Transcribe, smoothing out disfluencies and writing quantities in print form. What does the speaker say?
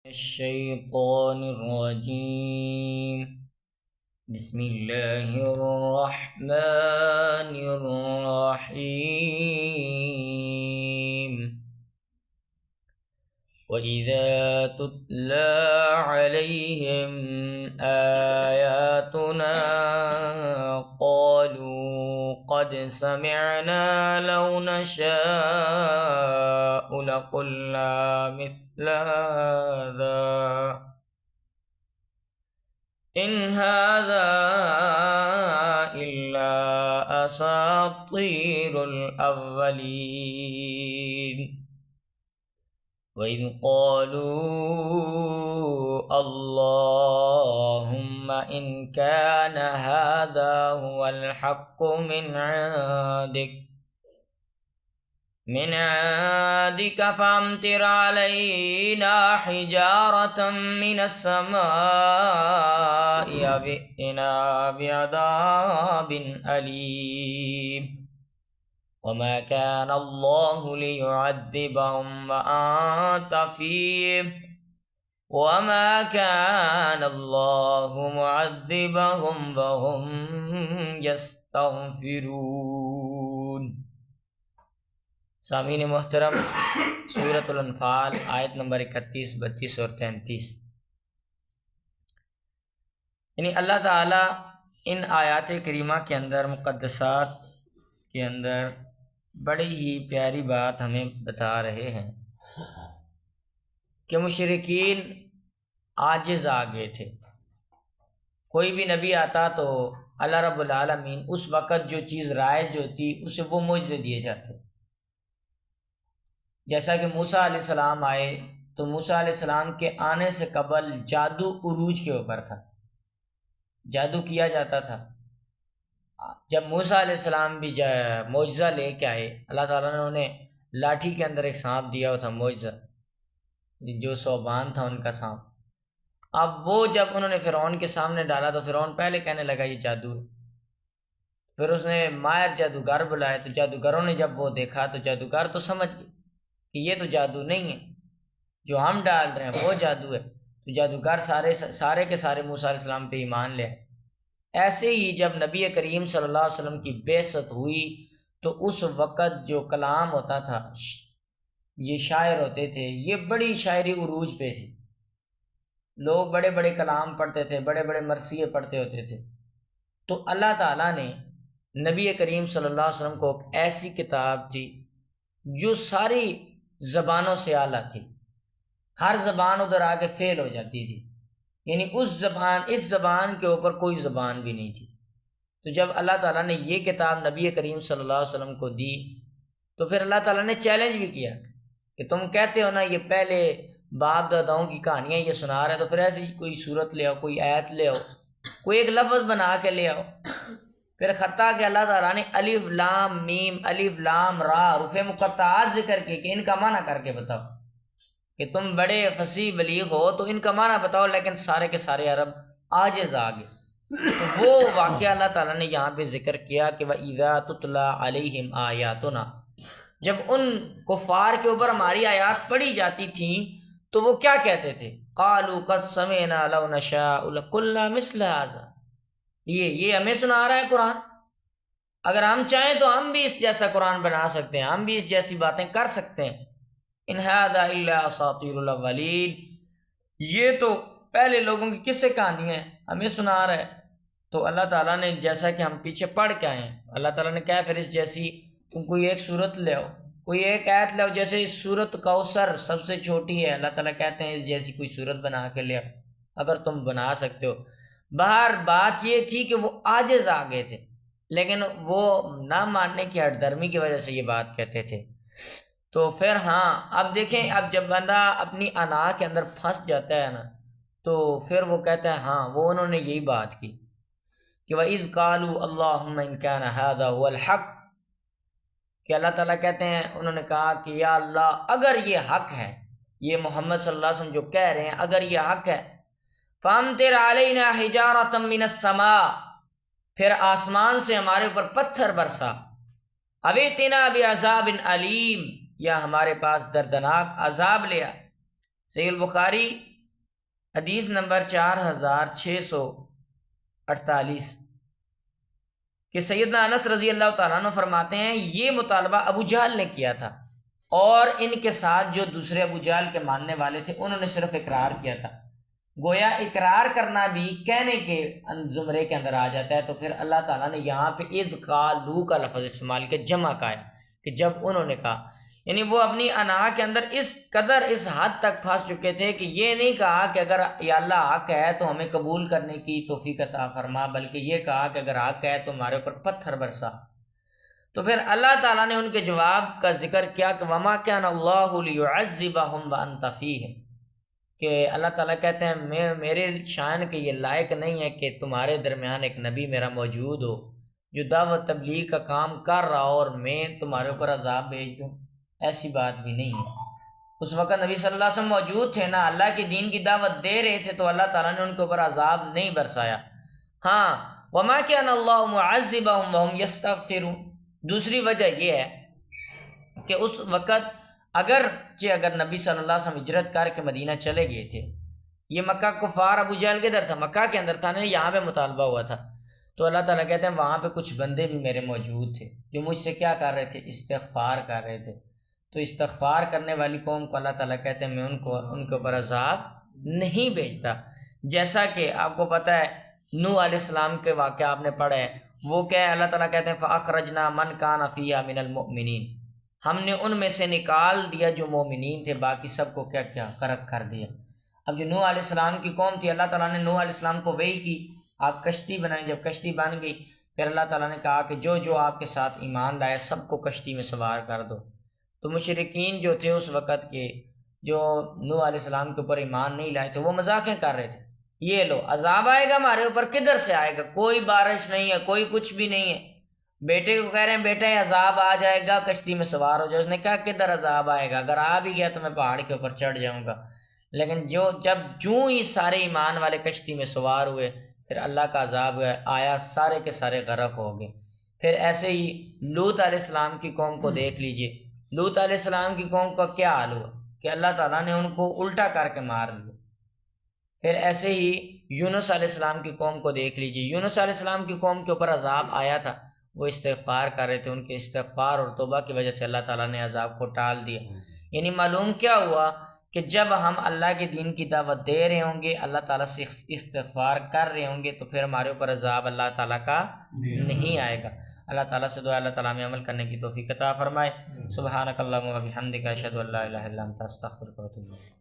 الشيطان الرجيم. بسم الله الرحمن الرحيم. وإذا تتلى عليهم آياتنا قالوا قد سمعنا لو نشاء لقلنا مثل هذا إن هذا إلا أساطير الأولين. وإذ قالوا اللهم إن كان هذا هو الحق من عندك فامطر علينا حجارة من السماء أو ائتنا بعذاب أليم. وما كان الله ليعذبهم وأنت فيهم وما كان الله معذبهم وهم يستغفرون. سامعین محترم، سورۃ الانفال آیت نمبر 31، 32 اور 33، یعنی اللہ تعالیٰ ان آیات کریمہ کے اندر، مقدسات کے اندر بڑی ہی پیاری بات ہمیں بتا رہے ہیں کہ مشرکین عاجز آ گئے تھے۔ کوئی بھی نبی آتا تو اللہ رب العالمین اس وقت جو چیز رائج ہوتی اسے وہ معجزے دیے جاتے۔ جیسا کہ موسیٰ علیہ السلام آئے تو موسیٰ علیہ السلام کے آنے سے قبل جادو عروج کے اوپر تھا، جادو کیا جاتا تھا۔ جب موسیٰ علیہ السلام بھی معجزہ لے کے آئے، اللہ تعالیٰ نے انہیں لاٹھی کے اندر ایک سانپ دیا ہوا تھا، معجزہ جو ثعبان تھا ان کا سانپ۔ اب وہ جب انہوں نے فرعون کے سامنے ڈالا تو فرعون پہلے کہنے لگا یہ جادو ہے، پھر اس نے ماہر جادوگر بلائے تو جادوگروں نے جب وہ دیکھا تو جادوگر تو سمجھ گئے کہ یہ تو جادو نہیں ہے، جو ہم ڈال رہے ہیں وہ جادو ہے۔ تو جادوگر سارے کے سارے موسیٰ علیہ السلام پہ ایمان لے آئے۔ ایسے ہی جب نبی کریم صلی اللہ علیہ وسلم کی بعثت ہوئی تو اس وقت جو کلام ہوتا تھا، یہ شاعر ہوتے تھے، یہ بڑی شاعری عروج پہ تھی، لوگ بڑے بڑے کلام پڑھتے تھے، بڑے بڑے مرثیے پڑھتے ہوتے تھے۔ تو اللہ تعالیٰ نے نبی کریم صلی اللہ علیہ وسلم کو ایک ایسی کتاب دی جو ساری زبانوں سے اعلیٰ تھی، ہر زبان ادھر آ کے فیل ہو جاتی تھی، یعنی اس زبان کے اوپر کوئی زبان بھی نہیں تھی۔ تو جب اللہ تعالیٰ نے یہ کتاب نبی کریم صلی اللہ علیہ وسلم کو دی تو پھر اللہ تعالیٰ نے چیلنج بھی کیا کہ تم کہتے ہو نا یہ پہلے باپ داداؤں کی کہانیاں یہ سنا رہے ہیں، تو پھر ایسی کوئی صورت لے آؤ، کوئی آیت لے آؤ، کوئی ایک لفظ بنا کے لے آؤ۔ پھر حتیٰ کہ اللہ تعالیٰ نے الف لام میم، الف لام را، حروف مقطعات ذکر کے کہ ان کا معنی کر کے بتاؤ، کہ تم بڑے فصیح بلیغ ہو تو ان کا معنی بتاؤ، لیکن سارے کے سارے عرب عاجز آ گئے۔ تو وہ واقعہ اللہ تعالیٰ نے یہاں پہ ذکر کیا کہ وَإِذَا تُتْلَى عَلَيْهِمْ آيَاتُنَا، جب ان کفار کے اوپر ہماری آیات پڑھی جاتی تھیں تو وہ کیا کہتے تھے؟ قَالُوا قَدْ سَمِعْنَا لَوْ نَشَاءُ لَقُلْنَا مِثْلَ هَذَا، یہ ہمیں سنا رہا ہے قرآن، اگر ہم چاہیں تو ہم بھی اس جیسا قرآن بنا سکتے ہیں، ہم بھی اس جیسی باتیں کر سکتے ہیں۔ ان هذا الا اساطیر الاولین، یہ تو پہلے لوگوں کی قصے کہانیاں ہیں، ہمیں سنا رہا ہے۔ تو اللہ تعالیٰ نے جیسا کہ ہم پیچھے پڑھ کے آئے ہیں، اللہ تعالیٰ نے کہا پھر اس جیسی تم کوئی ایک صورت لے آؤ، کوئی ایک آیت لے آؤ، جیسے اس صورت کوثر سب سے چھوٹی ہے، اللہ تعالیٰ کہتے ہیں اس جیسی کوئی صورت بنا کے لے آؤ اگر تم بنا سکتے ہو۔ باہر بات یہ تھی کہ وہ عاجز آ گئے تھے، لیکن وہ نہ ماننے کی ہٹ درمی کی وجہ سے یہ بات کہتے تھے۔ تو پھر ہاں اب دیکھیں، اب جب بندہ اپنی انا کے اندر پھنس جاتا ہے نا تو پھر وہ کہتا ہے ہاں وہ انہوں نے یہی بات کی کہ وَإِذْ قَالُوا اللَّهُمَّ إِنْ كَانَ هَذَا هُوَ الْحَقُّ، کہ اللہ تعالیٰ کہتے ہیں، انہوں نے کہا کہ یا اللہ اگر یہ حق ہے، یہ محمد صلی اللہ علیہ وسلم جو کہہ رہے ہیں اگر یہ حق ہے، فَأَمْطِرْ عَلَيْنَا حِجَارَةً مِّنَ السَّمَاءِ، پھر آسمان سے ہمارے اوپر پتھر برسا، اَوْ ائْتِنَا بِعَذَابٍ أَلِيمٍ، یا ہمارے پاس دردناک عذاب لیا۔ صحیح البخاری حدیث نمبر 4648 کہ سیدنا انس رضی اللہ تعالیٰ عنہ فرماتے ہیں یہ مطالبہ ابو جہل نے کیا تھا، اور ان کے ساتھ جو دوسرے ابو جہل کے ماننے والے تھے انہوں نے صرف اقرار کیا تھا۔ گویا اقرار کرنا بھی کہنے کے زمرے کے اندر آ جاتا ہے، تو پھر اللہ تعالیٰ نے یہاں پہ اذ قالوا کا لفظ استعمال کیا، جمع کا ہے کہ جب انہوں نے کہا، یعنی وہ اپنی انا کے اندر اس قدر اس حد تک پھنس چکے تھے کہ یہ نہیں کہا کہ اگر یا اللہ حق ہے تو ہمیں قبول کرنے کی توفیق عطا فرما، بلکہ یہ کہا کہ اگر حق ہے تو ہمارے اوپر پتھر برسا۔ تو پھر اللہ تعالیٰ نے ان کے جواب کا ذکر کیا کہ وما کان اللہ لیعذبہم وانت فیہم، کہ اللہ تعالیٰ کہتے ہیں میرے شان کے یہ لائق نہیں ہے کہ تمہارے درمیان ایک نبی میرا موجود ہو جو دعوت تبلیغ کا کام کر رہا ہو اور میں تمہارے اوپر عذاب بھیج دوں، ایسی بات بھی نہیں ہے۔ اس وقت نبی صلی اللہ علیہ وسلم موجود تھے نا، اللہ کے دین کی دعوت دے رہے تھے، تو اللہ تعالیٰ نے ان کے اوپر عذاب نہیں برسایا۔ ہاں وما کان اللہ معذبہم وہم یستغفرون، دوسری وجہ یہ ہے کہ اس وقت اگر نبی صلی اللہ علیہ وسلم ہجرت کر کے مدینہ چلے گئے تھے، یہ مکہ کفار ابو جہل کے در تھا، مکہ کے اندر تھا نا، یہاں پہ مطالبہ ہوا تھا، تو اللہ تعالیٰ کہتے ہیں وہاں پہ کچھ بندے بھی میرے موجود تھے جو مجھ سے کیا کر رہے تھے، استغفار کر رہے تھے۔ تو استغفار کرنے والی قوم کو اللہ تعالیٰ کہتے ہیں میں ان کے اوپر عذاب نہیں بھیجتا۔ جیسا کہ آپ کو پتہ ہے نوح علیہ السلام کے واقعہ آپ نے پڑھا ہے، وہ کیا ہے، اللہ تعالیٰ کہتے ہیں فَأَخْرَجْنَا مَنْ كَانَ فِيهَا مِنَ الْمُؤْمِنِينَ، ہم نے ان میں سے نکال دیا جو مومنین تھے، باقی سب کو کیا غرق کر دیا۔ اب جو نوح علیہ السلام کی قوم تھی، اللہ تعالیٰ نے نوح علیہ السلام کو وحی کی آپ کشتی بنائیں، جب کشتی بن گئی پھر اللہ تعالیٰ نے کہا کہ جو جو آپ کے ساتھ ایمان لائے سب کو کشتی میں سوار کر دو۔ تو مشرکین جو تھے اس وقت کے، جو نوح علیہ السلام کے اوپر ایمان نہیں لائے تھے، وہ مذاقیں کر رہے تھے، یہ لو عذاب آئے گا ہمارے اوپر، کدھر سے آئے گا، کوئی بارش نہیں ہے، کوئی کچھ بھی نہیں ہے۔ بیٹے کو کہہ رہے ہیں بیٹے عذاب آ جائے گا، کشتی میں سوار ہو جائے، اس نے کہا کدھر عذاب آئے گا، اگر آ بھی گیا تو میں پہاڑ کے اوپر چڑھ جاؤں گا۔ لیکن جوں ہی سارے ایمان والے کشتی میں سوار ہوئے پھر اللہ کا عذاب آیا، سارے کے سارے غرق ہو گئے۔ پھر ایسے ہی لوط علیہ السلام کی قوم کو دیکھ لیجئے، لوط علیہ السلام کی قوم کا کیا حال ہوا کہ اللہ تعالیٰ نے ان کو الٹا کر کے مار دیا۔ پھر ایسے ہی یونس علیہ السلام کی قوم کو دیکھ لیجئے، یونس علیہ السلام کی قوم کے اوپر عذاب آیا تھا، وہ استغفار کر رہے تھے، ان کے استغفار اور توبہ کی وجہ سے اللہ تعالیٰ نے عذاب کو ٹال دیا۔ یعنی معلوم کیا ہوا کہ جب ہم اللہ کے دین کی دعوت دے رہے ہوں گے، اللہ تعالیٰ سے استغفار کر رہے ہوں گے، تو پھر ہمارے اوپر عذاب اللہ تعالیٰ کا نہیں آئے گا۔ اللہ تعالیٰ سے دعا اللہ تعالیٰ میں عمل کرنے کی توفیق عطا فرمائے۔ سبحانک اللہم و بحمدک، اشہد ان لا الہ الا انت، استغفرک و اتوب الیک۔